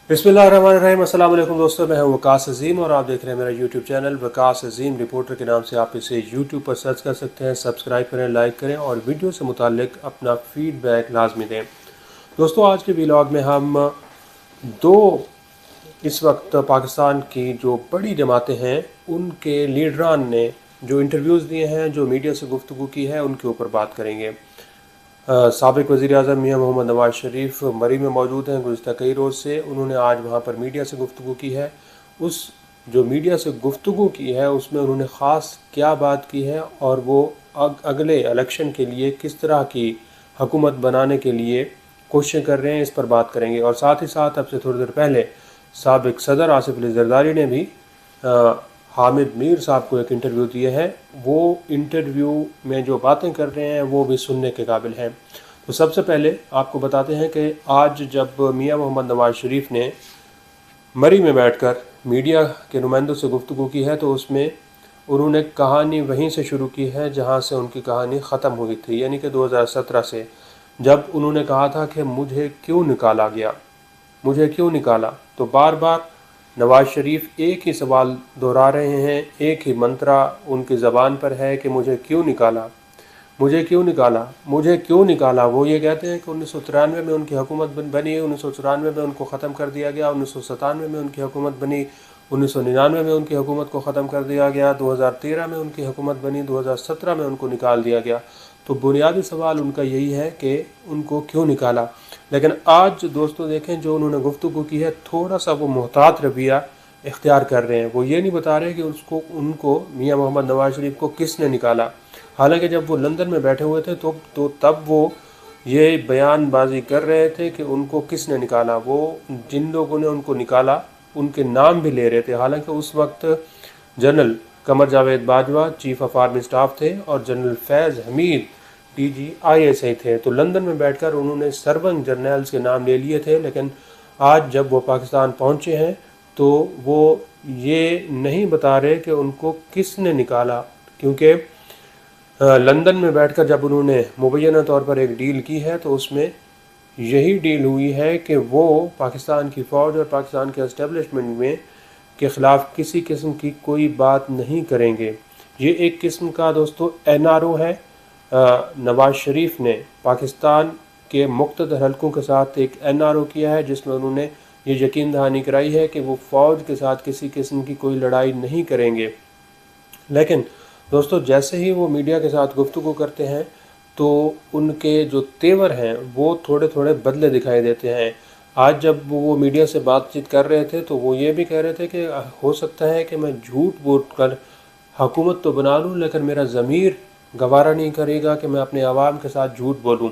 बिस्मिल्लाहिर्रहमानिर्रहीम। अस्सलाम वालेकुम दोस्तों, मैं हूं वकास अजीम और आप देख रहे हैं मेरा यूट्यूब चैनल वकास अजीम रिपोर्टर के नाम से। आप इसे यूट्यूब पर सर्च कर सकते हैं। सब्सक्राइब करें, लाइक करें और वीडियो से मुताल्लिक अपना फ़ीडबैक लाजमी दें। दोस्तों, आज के व्लॉग में हम दो इस वक्त पाकिस्तान की जो बड़ी जमातें हैं उनके लीडरान ने जो इंटरव्यूज़ दिए हैं, जो मीडिया से गुफ्तगू की है, उनके ऊपर बात करेंगे। साबिक़ वज़ीर-ए-आज़म मियां मोहम्मद नवाज़ शरीफ मरी में मौजूद हैं गुज़िश्ता कई रोज़ से। उन्होंने आज वहाँ पर मीडिया से गुफ्तगू की है। उस जो मीडिया से गुफ्तगू की है उसमें उन्होंने ख़ास क्या बात की है और वो अगले इलेक्शन के लिए किस तरह की हुकूमत बनाने के लिए कोशिशें कर रहे हैं, इस पर बात करेंगे। और साथ ही साथ अब से थोड़ी देर पहले साबिक़ सदर आसिफ अली ज़रदारी ने भी हामिद मीर साहब को एक इंटरव्यू दिया है। वो इंटरव्यू में जो बातें कर रहे हैं वो भी सुनने के काबिल हैं। तो सबसे पहले आपको बताते हैं कि आज जब मियां मोहम्मद नवाज़ शरीफ ने मरी में बैठकर मीडिया के नुमाइंदों से गुफ्तगू की है तो उसमें उन्होंने कहानी वहीं से शुरू की है जहां से उनकी कहानी ख़त्म हुई थी, यानी कि 2017 से, जब उन्होंने कहा था कि मुझे क्यों निकाला गया, मुझे क्यों निकाला। तो बार बार नवाज़ शरीफ एक ही सवाल दोहरा रहे हैं, एक ही मंत्रा उनकी ज़बान पर है कि मुझे क्यों निकाला, मुझे क्यों निकाला, मुझे क्यों निकाला। वो ये कहते हैं कि 1993 में उनकी हुकूमत बनी, 1994 में उनको ख़त्म कर दिया गया, 1997 में उनकी हुकूमत बनी, 1999 में उनकी हुकूमत को ख़त्म कर दिया गया, 2013 में उनकी हुकूमत बनी, 2017 में उनको निकाल दिया गया। तो बुनियादी सवाल उनका यही है कि उनको क्यों निकाला। लेकिन आज दोस्तों देखें, जो उन्होंने गुफ्तगू की है, थोड़ा सा वो मुहतात रवैया इख्तियार कर रहे हैं। वो ये नहीं बता रहे कि उनको मियां मोहम्मद नवाज़ शरीफ को किसने निकाला। हालांकि जब वो लंदन में बैठे हुए थे तो तब वो ये बयानबाजी कर रहे थे कि उनको किसने निकाला। वो जिन लोगों ने उनको निकाला उनके नाम भी ले रहे थे। हालांकि उस वक्त general Qamar Javed Bajwa chief of army staff थे और जनरल फैज़ हमीद DGISI थे। तो लंदन में बैठकर उन्होंने सर्वंग जर्नल्स के नाम ले लिए थे। लेकिन आज जब वो पाकिस्तान पहुंचे हैं तो वो ये नहीं बता रहे कि उनको किसने निकाला, क्योंकि लंदन में बैठकर जब उन्होंने मुबैना तौर पर एक डील की है तो उसमें यही डील हुई है कि वो पाकिस्तान की फ़ौज और पाकिस्तान के एस्टेब्लिशमेंट में के ख़िलाफ़ किसी किस्म की कोई बात नहीं करेंगे। ये एक किस्म का दोस्तों NRO है। नवाज़ शरीफ ने पाकिस्तान के मुख्तलिफ हलकों के साथ एक NRO किया है जिसमें उन्होंने ये यकीन दहानी कराई है कि वो फ़ौज के साथ किसी किस्म की कोई लड़ाई नहीं करेंगे। लेकिन दोस्तों, जैसे ही वो मीडिया के साथ गुफ्तगू करते हैं तो उनके जो तेवर हैं वो थोड़े थोड़े बदले दिखाई देते हैं। आज जब वो मीडिया से बातचीत कर रहे थे तो वो ये भी कह रहे थे कि हो सकता है कि मैं झूठ बोल कर हुकूमत तो बना लूँ, लेकिन मेरा ज़मीर गवारा नहीं करेगा कि मैं अपने आवाम के साथ झूठ बोलूँ।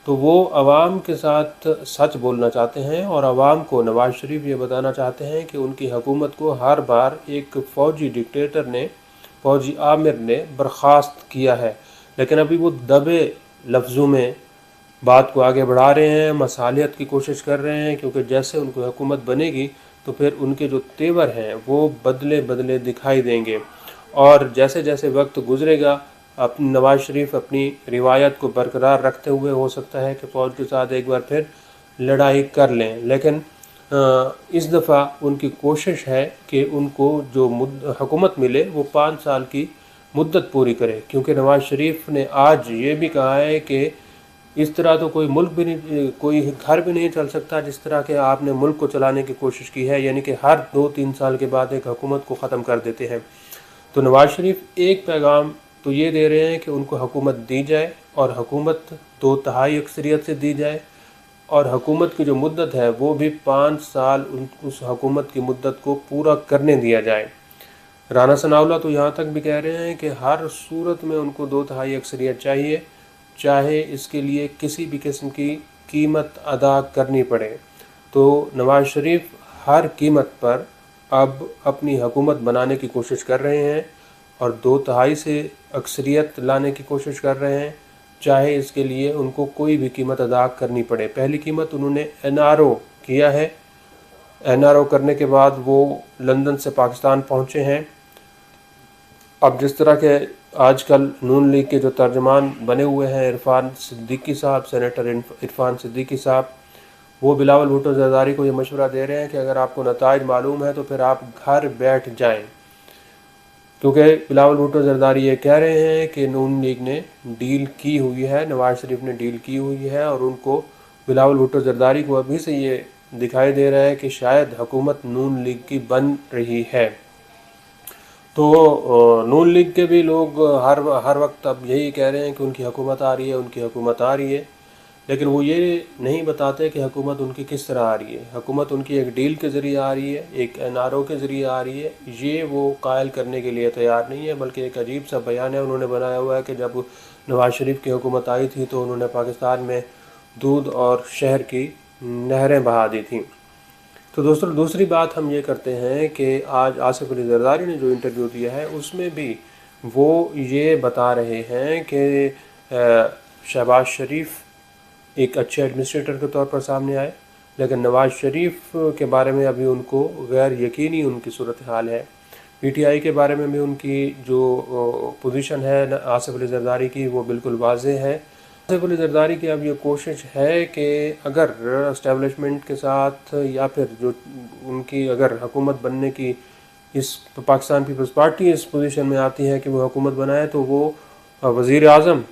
तो वो आवाम के साथ सच बोलना चाहते हैं और आवाम को नवाज़ शरीफ ये बताना चाहते हैं कि उनकी हुकूमत को हर बार एक फ़ौजी डिक्टेटर ने, फ़ौजी आमिर ने बर्खास्त किया है। लेकिन अभी वो दबे लफ्ज़ों में बात को आगे बढ़ा रहे हैं, मसालियत की कोशिश कर रहे हैं, क्योंकि जैसे उनको हुकूमत बनेगी तो फिर उनके जो तेवर हैं वो बदले बदले दिखाई देंगे। और जैसे जैसे वक्त गुजरेगा नवाज़ शरीफ अपनी रिवायत को बरकरार रखते हुए हो सकता है कि फ़ौज के साथ एक बार फिर लड़ाई कर लें। लेकिन इस दफ़ा उनकी कोशिश है कि उनको जो हुकूमत मिले वो 5 साल की मुद्दत पूरी करे, क्योंकि नवाज़ शरीफ ने आज ये भी कहा है कि इस तरह तो कोई मुल्क भी नहीं, कोई घर भी नहीं चल सकता जिस तरह के आपने मुल्क को चलाने की कोशिश की है, यानी कि हर 2-3 साल के बाद एक हुकूमत को ख़त्म कर देते हैं। तो नवाज़ शरीफ एक पैगाम तो ये दे रहे हैं कि उनको हुकूमत दी जाए और हुकूमत 2/3 अक्सरियत से दी जाए और हुकूमत की जो मुद्दत है वो भी 5 साल उस हुकूमत की मुद्दत को पूरा करने दिया जाए। राना सनाउल्लाह तो यहाँ तक भी कह रहे हैं कि हर सूरत में उनको 2/3 अक्सरियत चाहिए, चाहे इसके लिए किसी भी किस्म की कीमत अदा करनी पड़े। तो नवाज़ शरीफ हर कीमत पर अब अपनी हुकूमत बनाने की कोशिश कर रहे हैं और 2/3 से अक्सरियत लाने की कोशिश कर रहे हैं, चाहे इसके लिए उनको कोई भी कीमत अदा करनी पड़े। पहली कीमत उन्होंने NRO किया है। NRO करने के बाद वो लंदन से पाकिस्तान पहुँचे हैं। अब जिस तरह के आजकल नून लीग के जो तर्जमान बने हुए हैं इरफान सिद्दीकी साहब, सेनेटर इरफान सिद्दीकी साहब, وہ बिलावल भुट्टो जरदारी को ये मशवरा दे रहे हैं कि अगर आपको नताइज मालूम है तो फिर आप घर बैठ जाएं, क्योंकि बिलावल भुट्टो जरदारी ये कह रहे हैं कि नून लीग ने डील की हुई है, नवाज शरीफ ने डील की हुई है, और उनको बिलावल भुट्टो जरदारी को अभी से ये दिखाई दे रहा है कि शायद हुकूमत नून लीग की बन रही है। तो नून लीग के भी लोग हर वक्त अब यही कह रहे हैं कि उनकी हुकूमत आ रही है, उनकी हुकूमत आ रही है, लेकिन वो ये नहीं बताते कि हुकूमत उनकी किस तरह आ रही है। हुकूमत उनकी एक डील के ज़रिए आ रही है, एक NRO के ज़रिए आ रही है, ये वो कायल करने के लिए तैयार नहीं है, बल्कि एक अजीब सा बयान है उन्होंने बनाया हुआ है कि जब नवाज शरीफ की हुकूमत आई थी तो उन्होंने पाकिस्तान में दूध और शहर की नहरें बहा दी थीं। तो दोस्तों दूसरी बात हम ये करते हैं कि आज आसिफ अली जरदारी ने जो इंटरव्यू दिया है उसमें भी वो ये बता रहे हैं कि शहबाज शरीफ एक अच्छे एडमिनिस्ट्रेटर के तौर पर सामने आए, लेकिन नवाज शरीफ के बारे में अभी उनको गैर यकीनी उनकी सूरत हाल है। PTI के बारे में भी उनकी जो पोजीशन है आसिफ अली जरदारी की वो बिल्कुल वाज़ेह है। आसिफ अली जरदारी की अब ये कोशिश है कि अगर इस्टेब्लिशमेंट के साथ या फिर जो उनकी अगर हुकूमत बनने की इस पाकिस्तान पीपल्स पार्टी इस पोजीशन में आती है कि वो हुकूमत बनाए, तो वो वज़ीर आज़म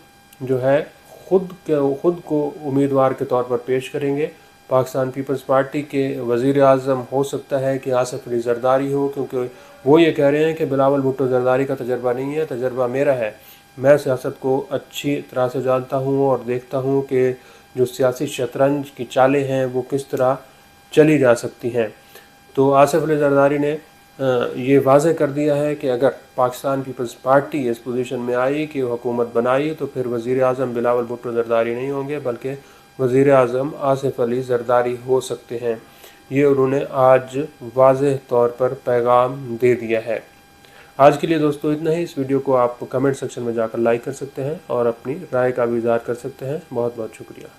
जो है ख़ुद को उम्मीदवार के तौर पर पेश करेंगे। पाकिस्तान पीपल्स पार्टी के वज़ीर आज़म हो सकता है कि आसिफ अली जरदारी हो, क्योंकि वो ये कह रहे हैं कि बिलावल भुट्टो जरदारी का तजर्बा नहीं है, तजर्बा मेरा है। मैं सियासत को अच्छी तरह से जानता हूँ और देखता हूँ कि जो सियासी शतरंज की चालें हैं वो किस तरह चली जा सकती हैं। तो आसिफ अली जरदारी ने ये वाज़ेह कर दिया है कि अगर पाकिस्तान पीपल्स पार्टी इस पोजीशन में आई कि हुकूमत बनाई तो फिर वज़ीर आज़म बिलावल भुट्टो जरदारी नहीं होंगे, बल्कि वज़ीर आज़म आसिफ अली जरदारी हो सकते हैं। ये उन्होंने आज वाज़ेह तौर पर पैगाम दे दिया है। आज के लिए दोस्तों इतना ही। इस वीडियो को आप कमेंट सेक्शन में जाकर लाइक कर सकते हैं और अपनी राय का भी इज़हार कर सकते हैं। बहुत बहुत शुक्रिया।